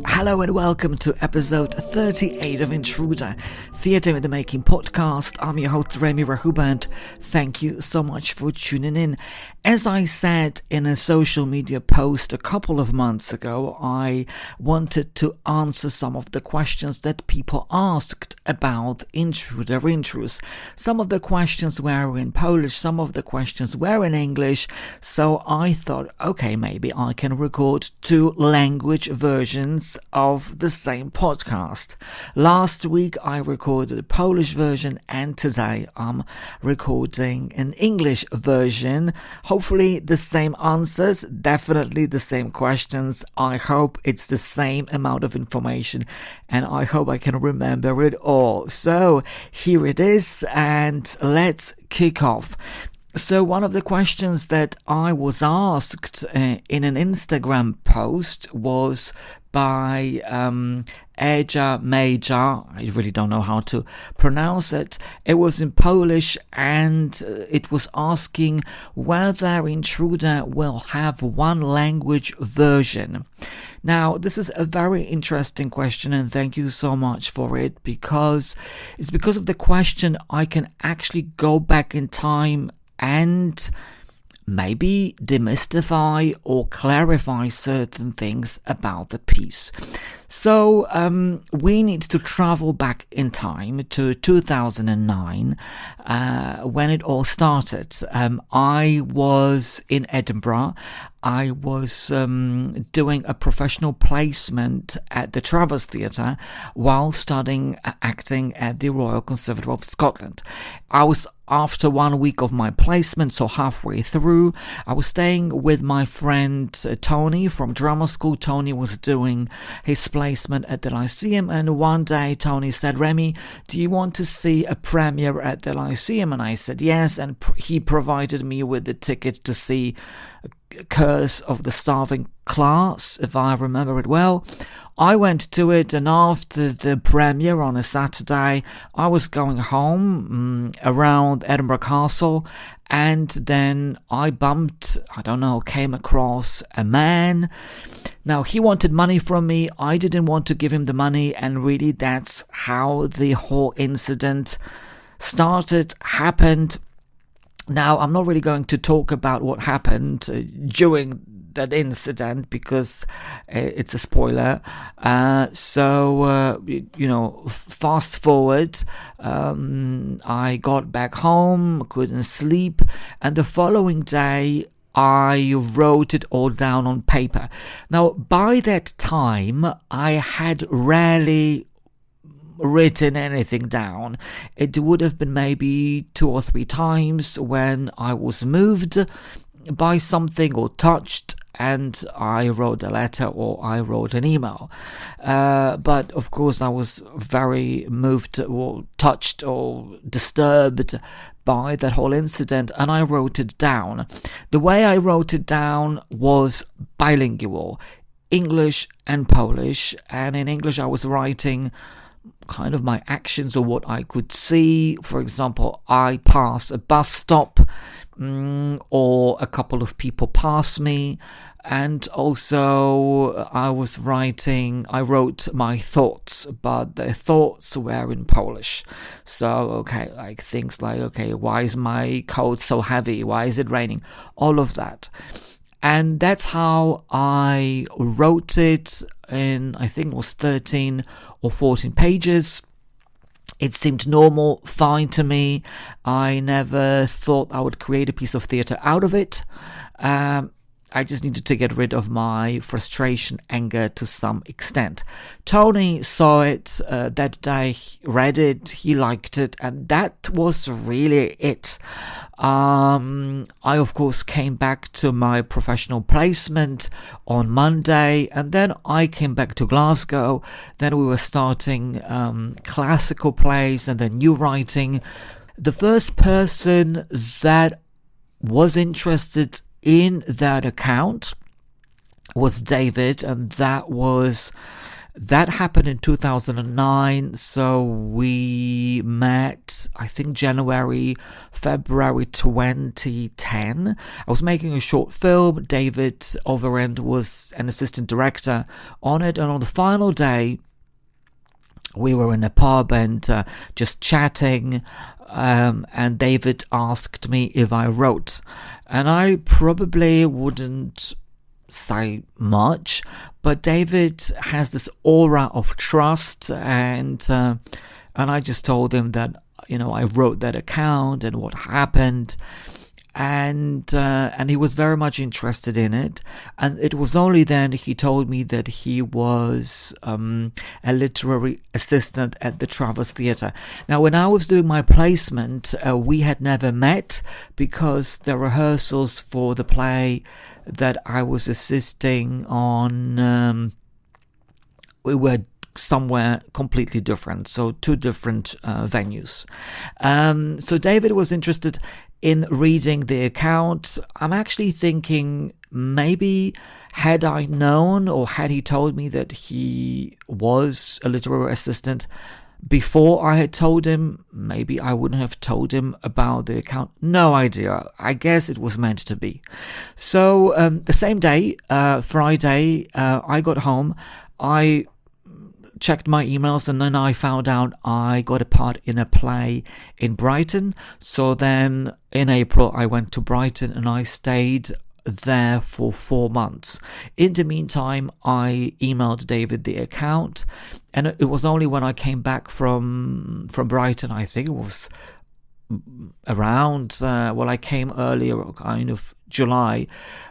Hello and welcome to episode 38 of Intruder, Theatre in the Making podcast. I'm your host Remi Rachuba and thank you so much for tuning in. As I said in a social media post a couple of months ago, I wanted to answer some of the questions that people asked about Intruder Intrus. Some of the questions were in Polish, some of the questions were in English, so I thought, okay, maybe I can record two language versions of the same podcast. Last week I recorded a Polish version and today I'm recording an English version. Hopefully the same answers, definitely the same questions. I hope it's the same amount of information and I hope I can remember it all. So here it is and let's kick off. So one of the questions that I was asked in an Instagram post was by Eja Major. I really don't know how to pronounce it. It was in Polish and it was asking whether Intruder will have one language version. Now, this is a very interesting question and thank you so much for it because it's because of the question I can actually go back in time and maybe demystify or clarify certain things about the piece. So we need to travel back in time to 2009 when it all started. I was in Edinburgh. I was doing a professional placement at the Travers Theatre while studying acting at the Royal Conservatoire of Scotland. I was after 1 week of my placement, so halfway through, I was staying with my friend Tony from drama school. Tony was doing his placement at the Lyceum, and one day Tony said, "Remi, do you want to see a premiere at the Lyceum?" And I said yes, and he provided me with the ticket to see Curse of the Starving Class, if I remember it well. I went to it, and after the premiere on a Saturday, I was going home around Edinburgh Castle, and then I came across a man. Now, he wanted money from me. I didn't want to give him the money, and really that's how the whole incident happened. Now, I'm not really going to talk about what happened during that incident because it's a spoiler. Fast forward, I got back home, couldn't sleep, and the following day, I wrote it all down on paper. Now, by that time, I had rarely written anything down. It would have been maybe 2 or 3 times when I was moved by something or touched and I wrote a letter or I wrote an email. But of course I was very moved or touched or disturbed by that whole incident and I wrote it down. The way I wrote it down was bilingual, English and Polish, and in English I was writing kind of my actions or what I could see. For example, I pass a bus stop or a couple of people pass me, and also I wrote my thoughts, but the thoughts were in Polish. So things like why is my coat so heavy, why is it raining, all of that. And that's how I wrote it in, I think it was 13 or 14 pages. It seemed normal, fine to me. I never thought I would create a piece of theatre out of it. I just needed to get rid of my frustration, anger to some extent. Tony saw it that day, he read it, he liked it, and that was really it. I, of course, came back to my professional placement on Monday, and then I came back to Glasgow. Then we were starting classical plays and then new writing. The first person that was interested in that account was David, and that was That happened in 2009, so we met, I think, February 2010. I was making a short film. David Overend was an assistant director on it, and on the final day, we were in a pub and just chatting, and David asked me if I wrote. And I probably wouldn't say much, but David has this aura of trust, and I just told him that I wrote that account and what happened, and he was very much interested in it. And it was only then he told me that he was a literary assistant at the Travers Theatre. Now, when I was doing my placement, we had never met, because the rehearsals for the play that I was assisting on, we were somewhere completely different, so 2 different venues. So David was interested in reading the account. I'm actually thinking maybe had I known, or had he told me that he was a literary assistant before I had told him, maybe I wouldn't have told him about the account. No idea. I guess it was meant to be. So the same day, Friday, I got home. I checked my emails, and then I found out I got a part in a play in Brighton. So then in April, I went to Brighton and I stayed there for 4 months. In the meantime, I emailed David the account, and it was only when I came back from Brighton, I think it was around, I came earlier, kind of July,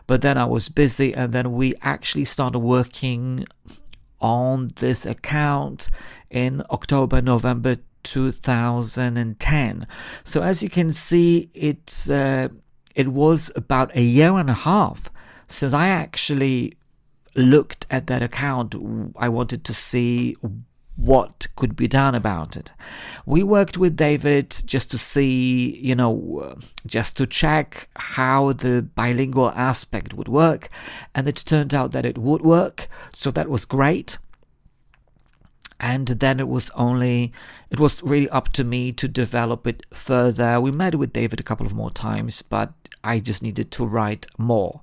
but then I was busy, and then we actually started working on this account in October, November 2010. So as you can see, it was about a year and a half since I actually looked at that account. I wanted to see what could be done about it. We worked with David just to see, just to check how the bilingual aspect would work, and it turned out that it would work, so that was great. And then it was really up to me to develop it further. We met with David a couple of more times, but I just needed to write more.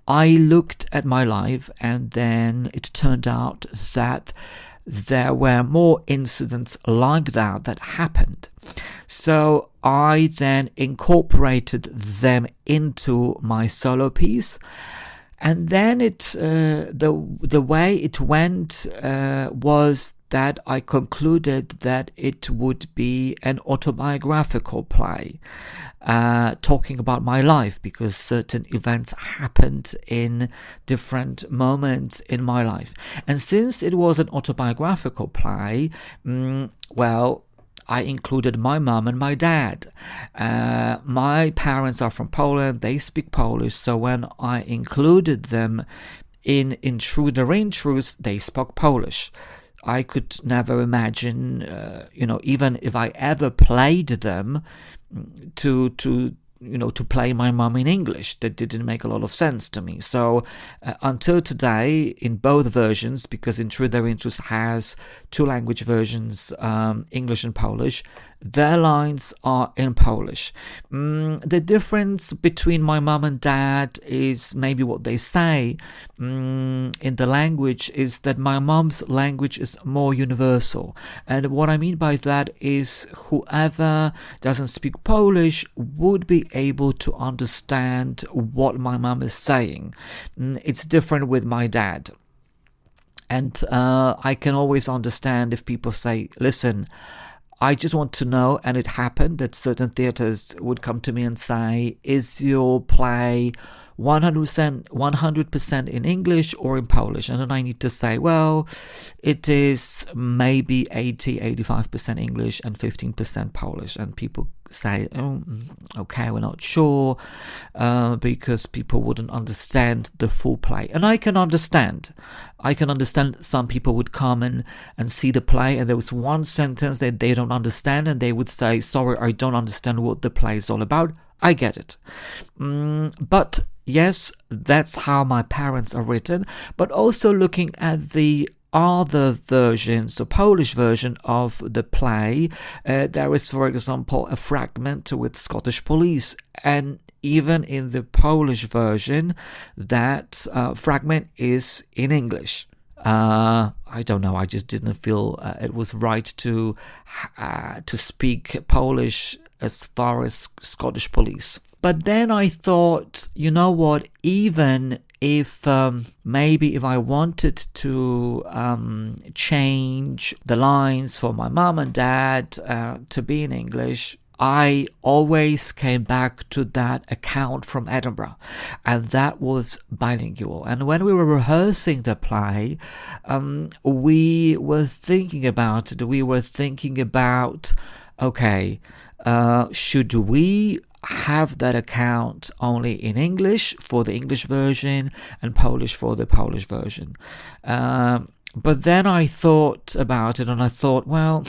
I looked at my life, and then it turned out that there were more incidents like that happened. So I then incorporated them into my solo piece. And then the way it went was that I concluded that it would be an autobiographical play, talking about my life, because certain events happened in different moments in my life. And since it was an autobiographical play, I included my mum and my dad. My parents are from Poland, they speak Polish, so when I included them in Intruder Intrudes, they spoke Polish. I could never imagine, even if I ever played them, to play my mum in English. That didn't make a lot of sense to me. So until today, in both versions, because Intruder Intrudes has 2 language versions, English and Polish, their lines are in Polish. The difference between my mum and dad is maybe what they say in the language is that my mum's language is more universal. And what I mean by that is whoever doesn't speak Polish would be able to understand what my mum is saying. It's different with my dad. And I can always understand if people say, listen, I just want to know, and it happened that certain theatres would come to me and say, is your play 100% in English or in Polish? And then I need to say, well, it is maybe 85% English and 15% Polish. And people say, okay, we're not sure, because people wouldn't understand the full play. And I can understand some people would come and see the play, and there was one sentence that they don't understand, and they would say, sorry, I don't understand what the play is all about. I get it. But yes, that's how my parents are written. But also looking at the other versions, the Polish version of the play, there is, for example, a fragment with Scottish police, and even in the Polish version, that fragment is in English. I don't know, I just didn't feel it was right to speak Polish as far as Scottish police. But then I thought, you know what, even if maybe if I wanted to change the lines for my mom and dad to be in English, I always came back to that account from Edinburgh, and that was bilingual. And when we were rehearsing the play, we were thinking about it. We were thinking about, okay, should we have that account only in English for the English version and Polish for the Polish version? But then I thought about it, and I thought, well,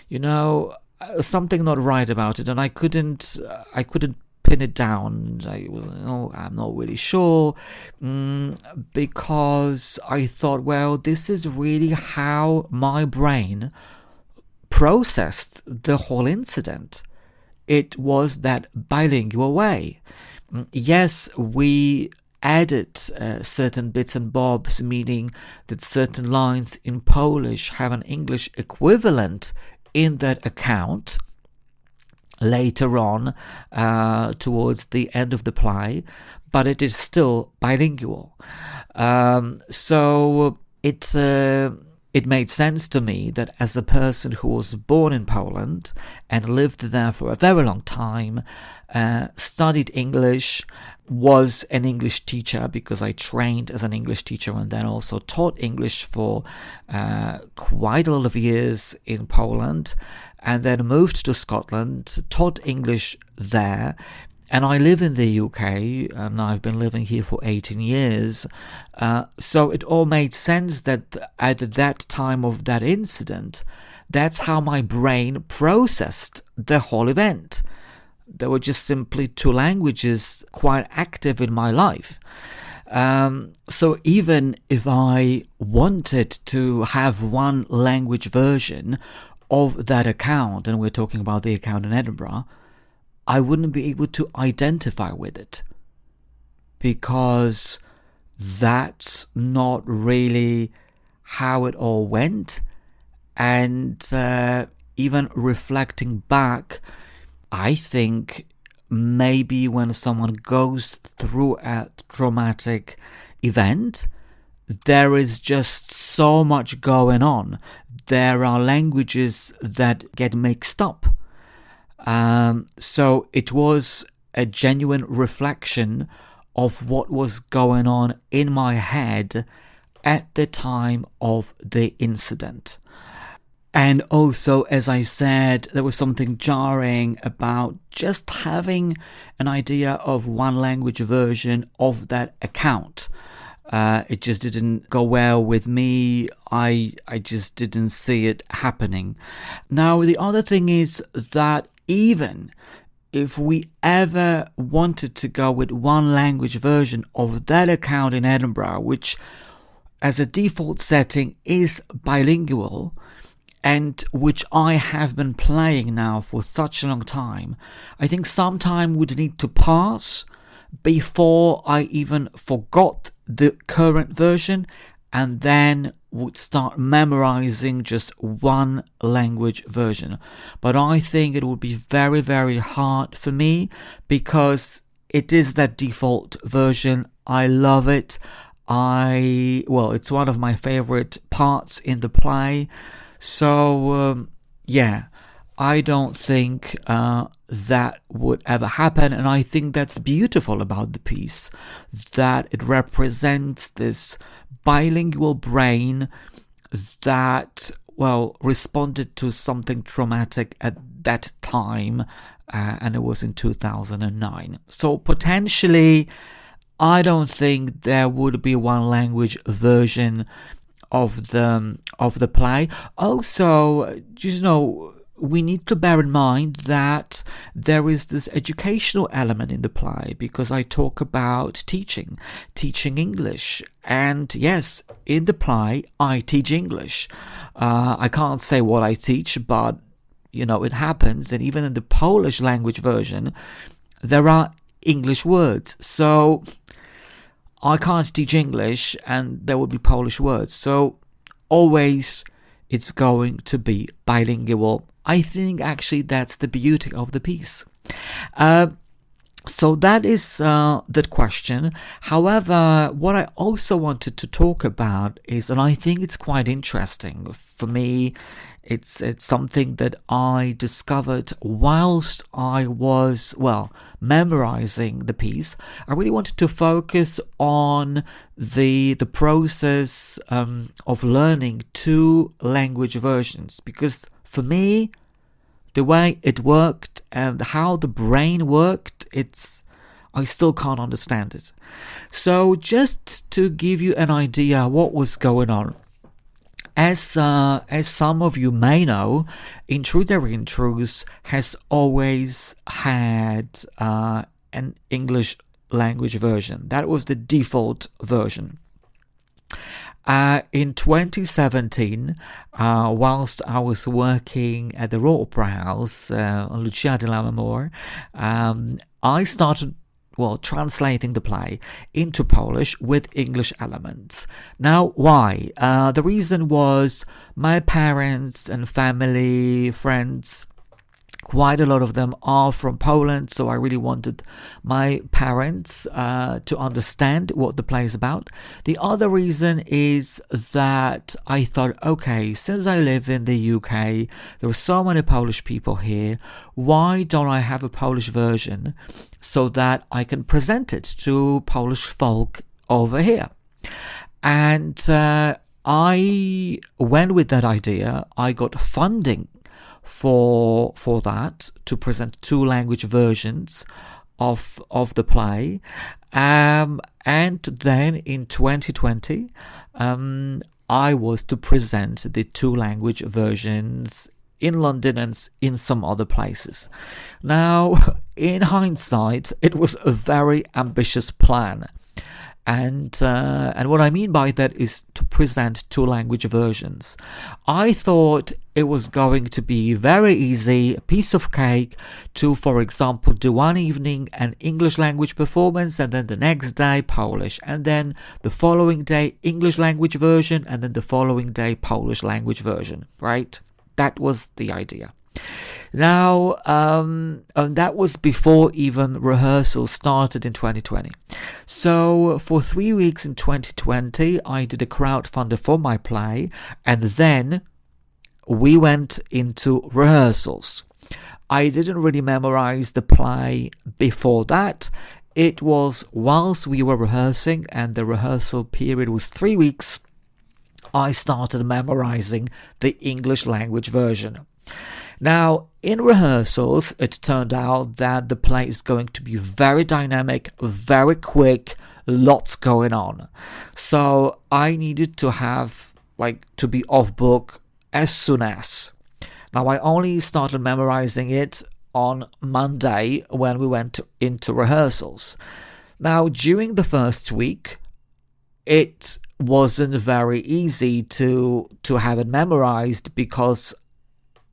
you know, something not right about it, and I couldn't pin it down. I'm not really sure, because I thought, well, this is really how my brain processed the whole incident. It was that bilingual way. Yes, we added certain bits and bobs, meaning that certain lines in Polish have an English equivalent in that account later on, towards the end of the play, but it is still bilingual. So it made sense to me that as a person who was born in Poland and lived there for a very long time, studied English, was an English teacher because I trained as an English teacher and then also taught English for quite a lot of years in Poland, and then moved to Scotland, taught English there. And I live in the UK, and I've been living here for 18 years. So it all made sense that at that time of that incident, that's how my brain processed the whole event. There were just simply two languages quite active in my life. So even if I wanted to have one language version of that account, and we're talking about the account in Edinburgh, I wouldn't be able to identify with it, because that's not really how it all went. And even reflecting back, I think maybe when someone goes through a traumatic event, there is just so much going on. There are languages that get mixed up. So it was a genuine reflection of what was going on in my head at the time of the incident. And also, as I said, there was something jarring about just having an idea of one language version of that account. It just didn't go well with me. I just didn't see it happening. Now, the other thing is that even if we ever wanted to go with one language version of that account in Edinburgh, which as a default setting is bilingual, and which I have been playing now for such a long time, I think some time would need to pass before I even forgot the current version and then would start memorizing just one language version. But I think it would be very, very hard for me because it is that default version. I love it. It's one of my favorite parts in the play. So, I don't think that would ever happen. And I think that's beautiful about the piece, that it represents this bilingual brain that, responded to something traumatic at that time, and it was in 2009. So potentially, I don't think there would be one language version of the play. Also, we need to bear in mind that there is this educational element in the play, because I talk about teaching English. And yes, in the play, I teach English. I can't say what I teach, but, it happens. And even in the Polish language version, there are English words. So I can't teach English and there will be Polish words. So always it's going to be bilingual. I think actually that's the beauty of the piece. So that is the question. However, what I also wanted to talk about is, and I think it's quite interesting for me, it's something that I discovered whilst I was, memorizing the piece. I really wanted to focus on the process of learning two language versions, because for me, the way it worked and how the brain worked, I still can't understand it. So just to give you an idea what was going on, as some of you may know, Intruder has always had an English language version. That was the default version. In 2017, whilst I was working at the Royal Opera House on Lucia di Lammermoor, I started translating the play into Polish with English elements. Now, why? The reason was my parents and family, friends, quite a lot of them are from Poland, so I really wanted my parents to understand what the play is about. The other reason is that I thought, okay, since I live in the UK, there are so many Polish people here, why don't I have a Polish version so that I can present it to Polish folk over here? And I went with that idea. I got funding for that, to present two language versions of the play, and then in 2020 I was to present the two language versions in London and in some other places. Now, in hindsight, it was a very ambitious plan. And what I mean by that is to present two language versions. I thought it was going to be very easy, a piece of cake, to, for example, do one evening an English language performance, and then the next day Polish, and then the following day English language version, and then the following day Polish language version, right? That was the idea. Now, that was before even rehearsals started in 2020. So for 3 weeks in 2020, I did a crowdfunder for my play, and then we went into rehearsals. I didn't really memorize the play before that. It was whilst we were rehearsing, and the rehearsal period was 3 weeks, I started memorizing the English language version. Now, in rehearsals, it turned out that the play is going to be very dynamic, very quick, lots going on. So I needed to have, to be off book as soon as. Now, I only started memorizing it on Monday when we went into rehearsals. Now, during the first week, it wasn't very easy to have it memorized, because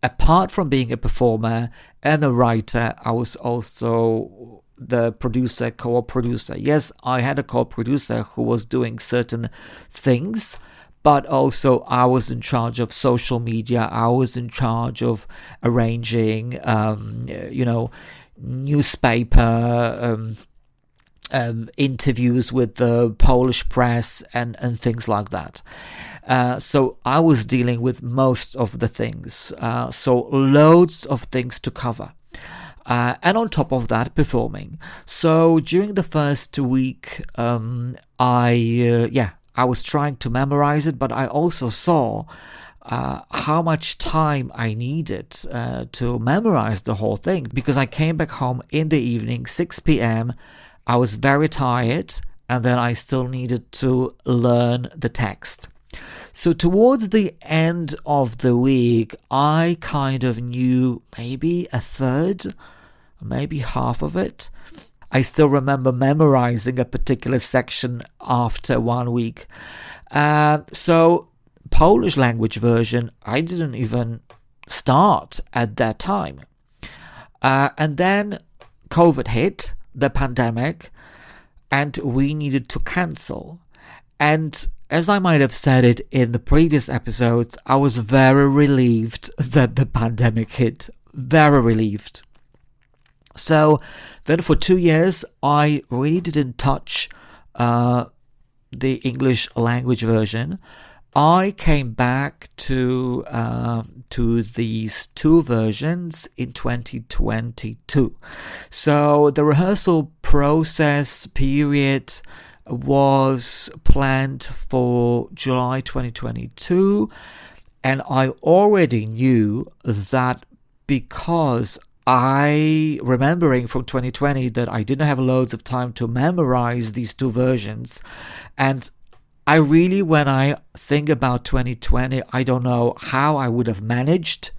apart from being a performer and a writer, I was also the producer, co-producer. Yes, I had a co-producer who was doing certain things, but also I was in charge of social media. I was in charge of arranging, newspaper interviews with the Polish press and things like that. So I was dealing with most of the things. So loads of things to cover. And on top of that, performing. So during the first week, I was trying to memorize it, but I also saw how much time I needed to memorize the whole thing, because I came back home in the evening, 6 p.m. I was very tired, and then I still needed to learn the text. So towards the end of the week, I kind of knew maybe a third, maybe half of it. I still remember memorizing a particular section after 1 week. So Polish language version, I didn't even start at that time. And then COVID hit, the pandemic, and we needed to cancel. And as I might have said it in the previous episodes, I was very relieved that the pandemic hit. Very relieved. So then for 2 years, I really didn't touch the English language version. I came back to these two versions in 2022. So the rehearsal process period was planned for July 2022, and I already knew that because remembering from 2020 that I didn't have loads of time to memorize these two versions, and I really, when I think about 2020, I don't know how I would have managed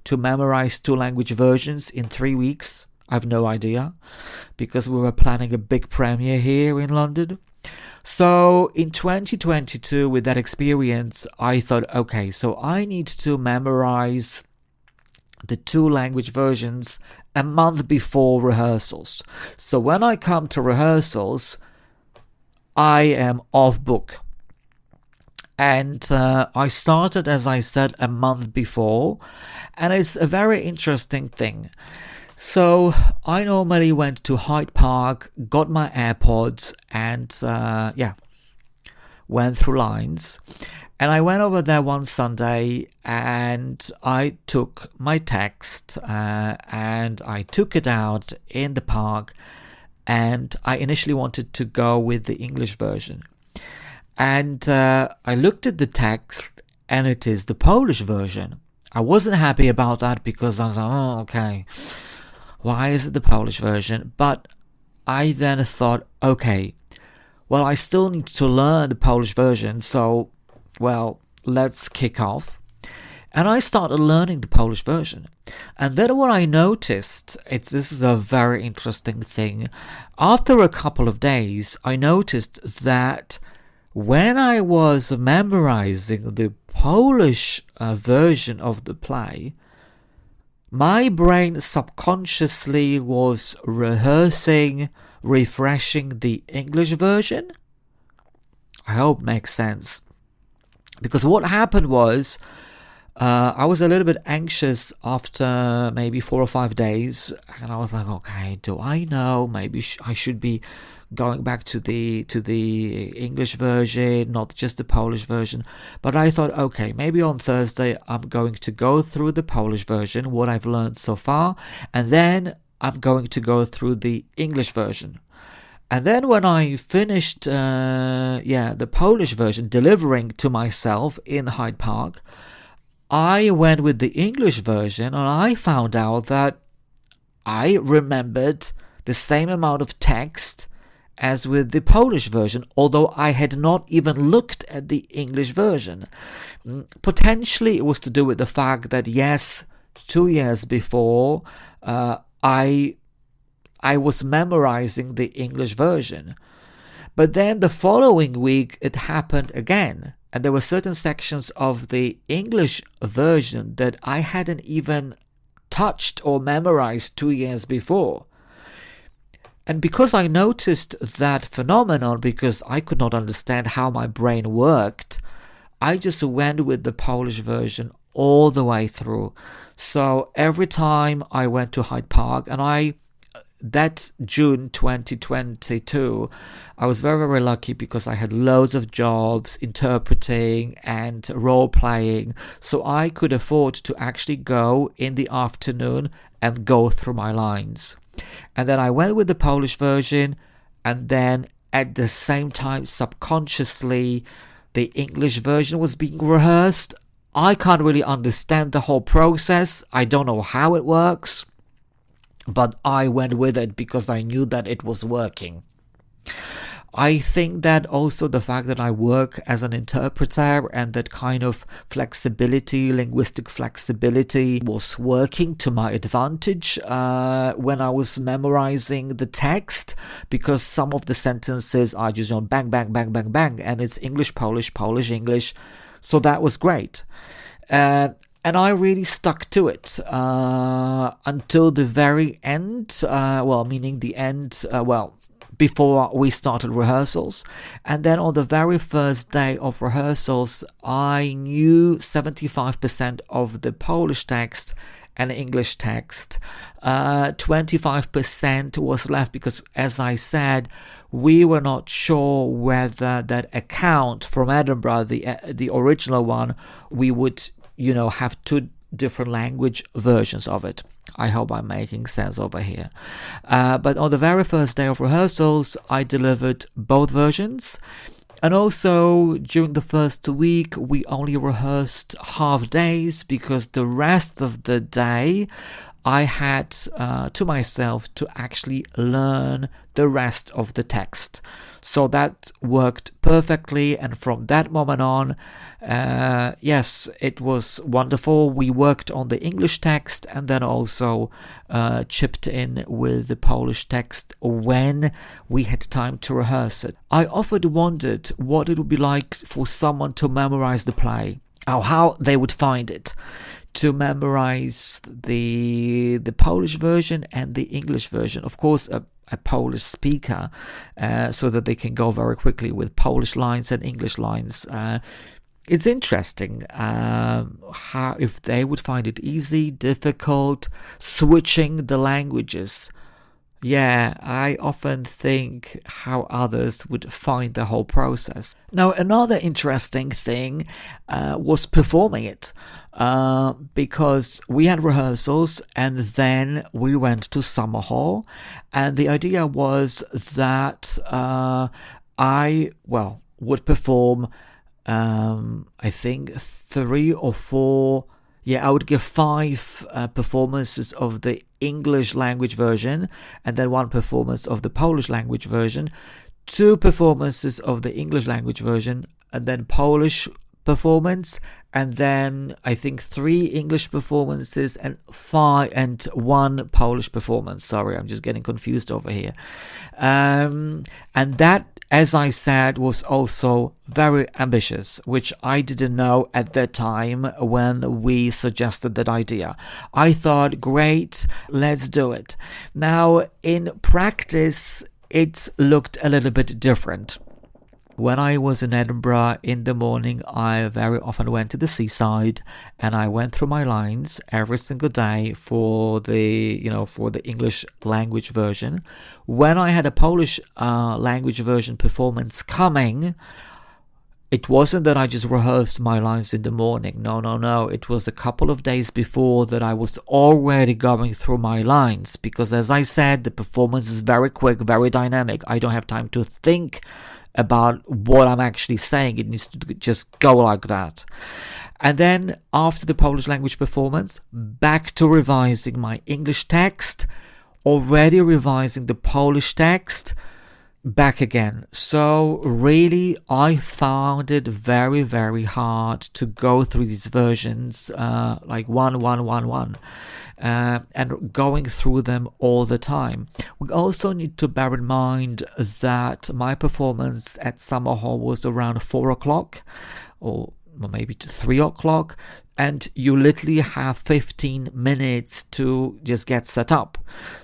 to memorize two language versions in 3 weeks. I have no idea, because we were planning a big premiere here in London. So in 2022, with that experience, I thought, okay, so I need to memorize the two language versions a month before rehearsals. So when I come to rehearsals, I am off book. And I started, as I said, a month before, and it's a very interesting thing. So I normally went to Hyde Park, got my AirPods, and went through lines. And I went over there one Sunday, and I took my text and I took it out in the park, and I initially wanted to go with the English version. And I looked at the text, and it is the Polish version. I wasn't happy about that, because I was like, oh, okay, why is it the Polish version? But I then thought, okay, well, I still need to learn the Polish version, so, well, let's kick off. And I started learning the Polish version. And then what I noticed, this is a very interesting thing. After a couple of days, I noticed that when I was memorizing the Polish version of the play, my brain subconsciously was rehearsing, refreshing the English version. I hope it makes sense. Because what happened was, I was a little bit anxious after maybe 4 or 5 days, and I was like, okay, do I know? Maybe I should be going back to the English version, not just the Polish version. But I thought, okay, maybe on Thursday I'm going to go through the Polish version, what I've learned so far, and then I'm going to go through the English version. And then when I finished the Polish version, delivering to myself in Hyde Park, I went with the English version, and I found out that I remembered the same amount of text as with the Polish version, although I had not even looked at the English version. Potentially it was to do with the fact that, yes, 2 years before, I was memorizing the English version. But then the following week it happened again, and there were certain sections of the English version that I hadn't even touched or memorized 2 years before. And because I noticed that phenomenon, because I could not understand how my brain worked, I just went with the Polish version all the way through. So every time I went to Hyde Park, and that June 2022, I was very, very lucky because I had loads of jobs interpreting and role-playing, so I could afford to actually go in the afternoon and go through my lines. And then I went with the Polish version, and then at the same time, subconsciously, the English version was being rehearsed. I can't really understand the whole process. I don't know how it works, but I went with it because I knew that it was working. I think that also the fact that I work as an interpreter and that kind of flexibility, linguistic flexibility, was working to my advantage when I was memorizing the text, because some of the sentences are just bang, bang, bang, bang, bang, and it's English, Polish, Polish, English. So that was great. And I really stuck to it until the very end, meaning the end, before we started rehearsals. And then on the very first day of rehearsals, I knew 75% of the Polish text and English text. 25% was left because, as I said, we were not sure whether that account from Edinburgh, the original one, we would, have two different language versions of it. I hope I'm making sense over here. But on the very first day of rehearsals, I delivered both versions. And also, during the first week, we only rehearsed half days because the rest of the day I had to myself to actually learn the rest of the text. So that worked perfectly, and from that moment on, yes, it was wonderful. We worked on the English text and then also chipped in with the Polish text when we had time to rehearse it. I often wondered what it would be like for someone to memorize the play, or how they would find it, to memorize the Polish version and the English version. Of course, a Polish speaker, so that they can go very quickly with Polish lines and English lines. It's interesting how, if they would find it easy, difficult, switching the languages. Yeah, I often think how others would find the whole process. Now, another interesting thing was performing it, because we had rehearsals and then we went to Summer Hall, and the idea was that I would perform, I think 3 or 4. I would give 5 performances of the English language version, and then 1 performance of the Polish language version, 2 performances of the English language version, and then Polish performance, and then I think 3 English performances and 1 Polish performance. Sorry, I'm just getting confused over here. And that, as I said, was also very ambitious, which I didn't know at that time when we suggested that idea. I thought, great, let's do it. Now, in practice, it looked a little bit different. When I was in Edinburgh in the morning, I very often went to the seaside and I went through my lines every single day for the English language version. When I had a Polish language version performance coming, it wasn't that I just rehearsed my lines in the morning. No. It was a couple of days before that I was already going through my lines, because, as I said, the performance is very quick, very dynamic. I don't have time to think about what I'm actually saying. It needs to just go like that. And then after the Polish language performance, back to revising my English text, already revising the Polish text, back again. So really, I found it very, very hard to go through these versions, like one, and going through them all the time. We also need to bear in mind that my performance at Summer Hall was around 4 o'clock, or maybe to 3 o'clock, and you literally have 15 minutes to just get set up.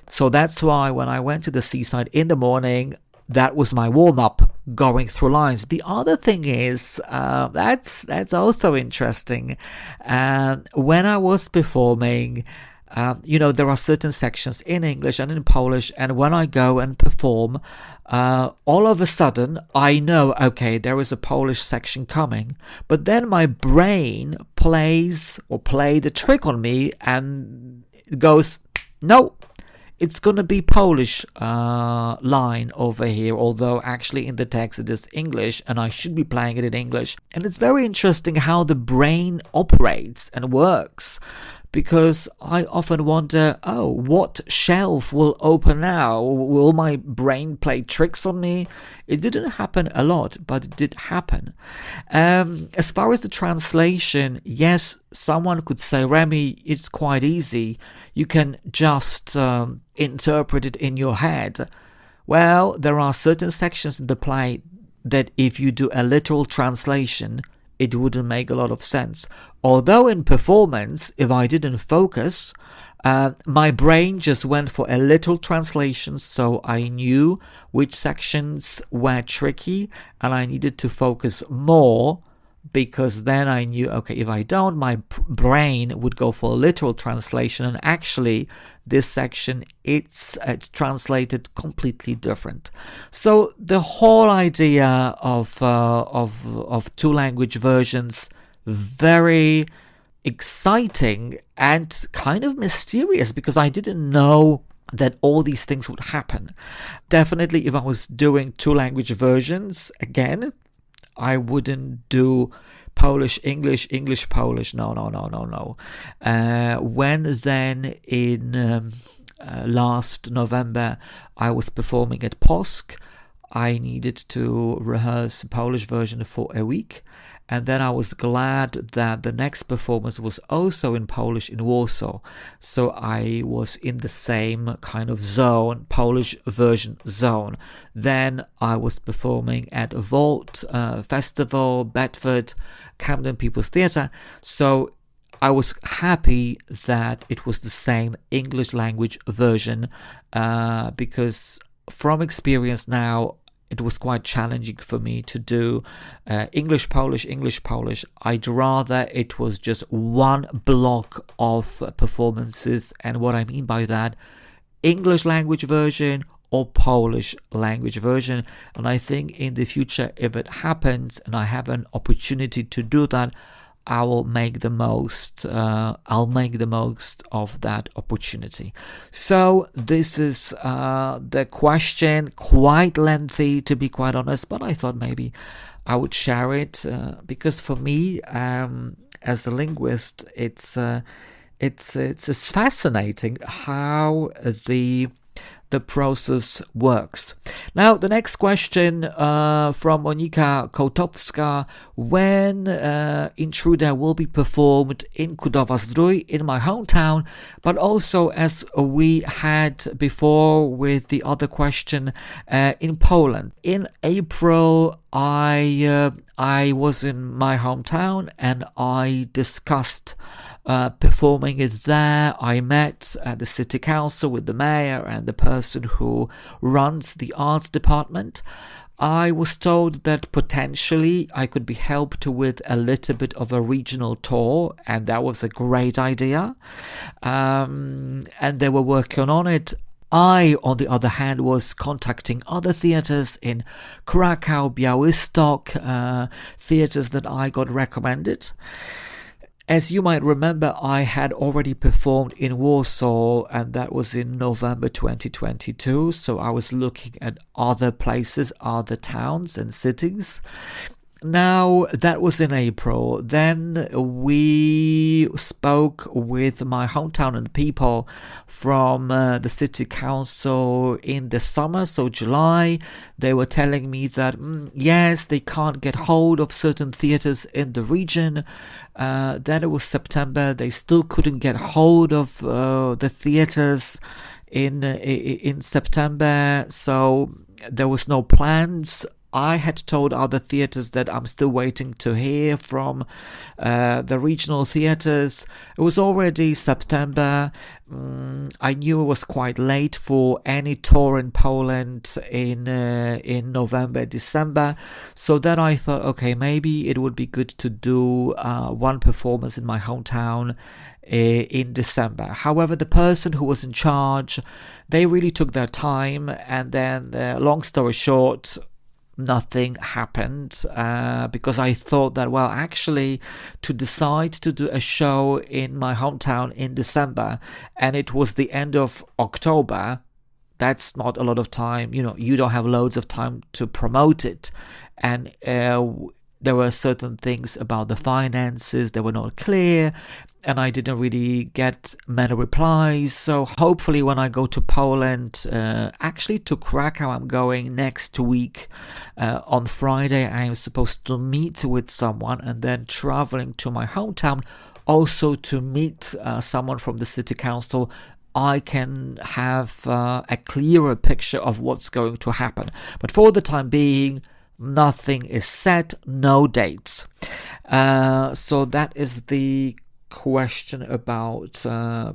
So that's why when I went to the seaside in the morning, that was my warm-up, going through lines. The other thing is, that's also interesting. When I was performing, there are certain sections in English and in Polish, and when I go and perform, all of a sudden, I know, okay, there is a Polish section coming, but then my brain played a trick on me and goes, no, it's going to be Polish line over here, although actually in the text it is English and I should be playing it in English. And it's very interesting how the brain operates and works, because I often wonder, what shelf will open now? Will my brain play tricks on me? It didn't happen a lot, but it did happen. As far as the translation, yes, someone could say, Remi, it's quite easy. You can just interpret it in your head. Well, there are certain sections in the play that if you do a literal translation, it wouldn't make a lot of sense. Although in performance, if I didn't focus, my brain just went for a literal translation, so I knew which sections were tricky and I needed to focus more, because then I knew, okay, if I don't, my brain would go for a literal translation, and actually this section, it's translated completely different. So the whole idea of two language versions, very exciting and kind of mysterious, because I didn't know that all these things would happen. Definitely, if I was doing two language versions again, I wouldn't do Polish, English, English, Polish. No. When then in last November I was performing at POSK, I needed to rehearse the Polish version for a week. And then I was glad that the next performance was also in Polish in Warsaw. So I was in the same kind of zone, Polish version zone. Then I was performing at a Vault Festival, Bedford, Camden People's Theatre. So I was happy that it was the same English language version, because from experience now, it was quite challenging for me to do English, Polish, English, Polish. I'd rather it was just one block of performances. And what I mean by that, English language version or Polish language version. And I think in the future, if it happens and I have an opportunity to do that, I will make the most. I'll make the most of that opportunity. So this is the question, quite lengthy to be quite honest, but I thought maybe I would share it because for me, as a linguist, it's fascinating how the process works. Now, the next question from Monika Kołtowska: when Intruder will be performed in Kudowa Zdrój, in my hometown, but also, as we had before with the other question, in Poland. In April, I was in my hometown and I discussed performing it there. I met at the city council with the mayor and the person who runs the arts department. I was told that potentially I could be helped with a little bit of a regional tour, and that was a great idea. And they were working on it. I, on the other hand, was contacting other theatres in Krakow, Białystok, theatres that I got recommended. As you might remember, I had already performed in Warsaw, and that was in November 2022. So I was looking at other places, other towns and cities. Now, that was in April. Then we spoke with my hometown and people from the city council in the summer, so July. They were telling me that, yes, they can't get hold of certain theatres in the region. Then it was September. They still couldn't get hold of the theatres in September, so there was no plans. I had told other theatres that I'm still waiting to hear from the regional theatres. It was already September. I knew it was quite late for any tour in Poland in November, December. So then I thought, okay, maybe it would be good to do one performance in my hometown in December. However, the person who was in charge, they really took their time, and then long story short, nothing happened because I thought that, well, actually, to decide to do a show in my hometown in December, and it was the end of October, that's not a lot of time. You know, you don't have loads of time to promote it, and there were certain things about the finances that were not clear, and I didn't really get many replies. So hopefully when I go to Poland, actually to Krakow, I'm going next week. On Friday, I'm supposed to meet with someone and then traveling to my hometown also to meet someone from the city council. I can have a clearer picture of what's going to happen. But for the time being, nothing is set, no dates. So that is the question about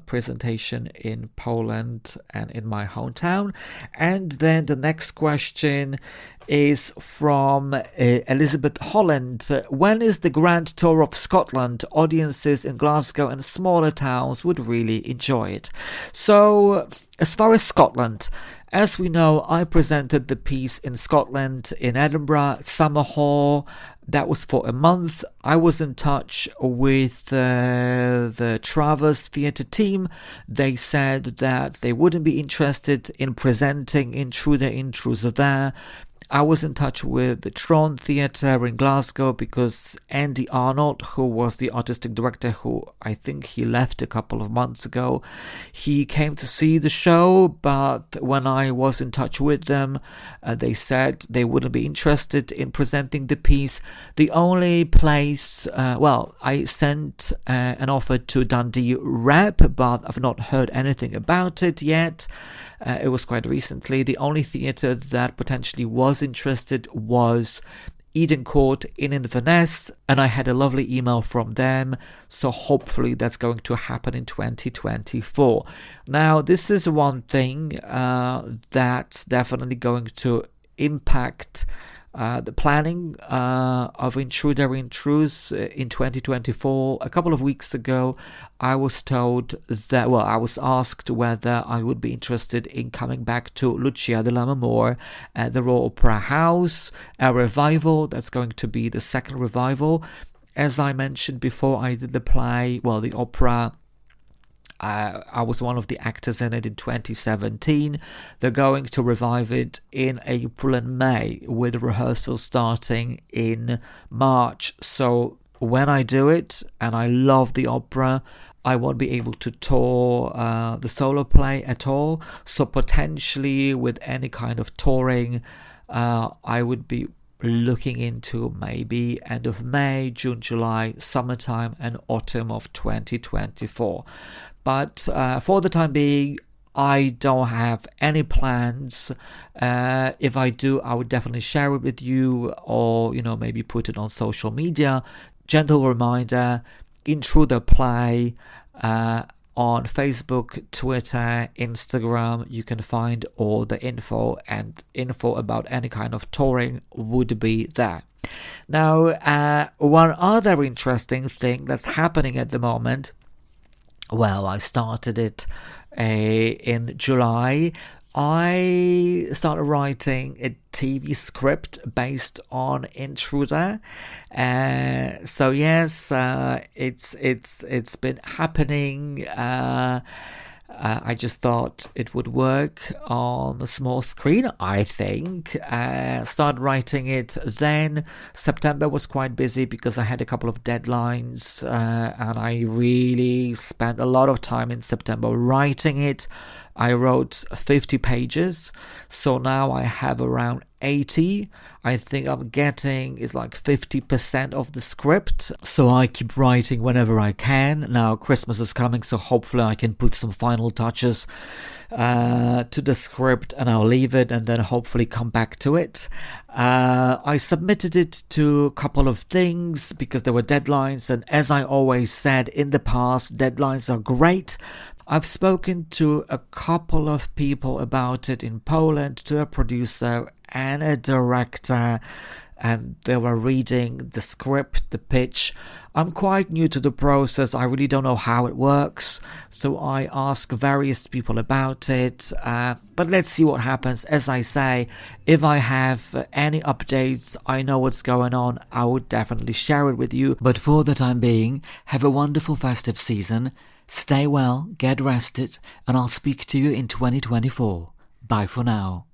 presentation in Poland and in my hometown. And then the next question is from Elizabeth Holland. When is the Grand Tour of Scotland? Audiences in Glasgow and smaller towns would really enjoy it. So as far as Scotland, as we know, I presented the piece in Scotland, in Edinburgh, Summer Hall. That was for a month. I was in touch with the Travers Theatre team. They said that they wouldn't be interested in presenting Intruder there. I was in touch with the Tron Theatre in Glasgow because Andy Arnold, who was the artistic director, who I think he left a couple of months ago, he came to see the show, but when I was in touch with them, they said they wouldn't be interested in presenting the piece. The only place, I sent an offer to Dundee Rep, but I've not heard anything about it yet. It was quite recently. The only theatre that potentially was interested was Eden Court in Inverness, and I had a lovely email from them, so hopefully that's going to happen in 2024. Now, this is one thing that's definitely going to impact the planning of Intruder Intrudes in 2024. A couple of weeks ago, I was told that, I was asked whether I would be interested in coming back to Lucia de Lammermoor at the Royal Opera House, a revival. That's going to be the second revival. As I mentioned before, I did the play, the opera. I was one of the actors in it in 2017. They're going to revive it in April and May, with rehearsals starting in March. So when I do it, and I love the opera, I won't be able to tour the solo play at all. So potentially with any kind of touring, I would be looking into maybe end of May, June, July, summertime and autumn of 2024. But for the time being, I don't have any plans. If I do, I would definitely share it with you, or maybe put it on social media. Gentle reminder, Intruder Play on Facebook, Twitter, Instagram. You can find all the info, and info about any kind of touring would be there. Now, one other interesting thing that's happening at the moment, I started it in July. I started writing a TV script based on Intruder. So yes, it's been happening. I just thought it would work on a small screen, I think. Started writing it then. September was quite busy because I had a couple of deadlines, and I really spent a lot of time in September writing it. I wrote 50 pages, so now I have around 80. I think I'm getting is like 50% of the script, so I keep writing whenever I can. Now Christmas is coming, so hopefully I can put some final touches to the script, and I'll leave it and then hopefully come back to it. I submitted it to a couple of things because there were deadlines, and as I always said in the past, deadlines are great. I've spoken to a couple of people about it in Poland, to a producer and a director, and they were reading the script, the pitch. I'm quite new to the process. I really don't know how it works, so I ask various people about it, but let's see what happens. As I say, if I have any updates, I know what's going on, I would definitely share it with you. But for the time being, have a wonderful festive season. Stay well, get rested, and I'll speak to you in 2024. Bye for now.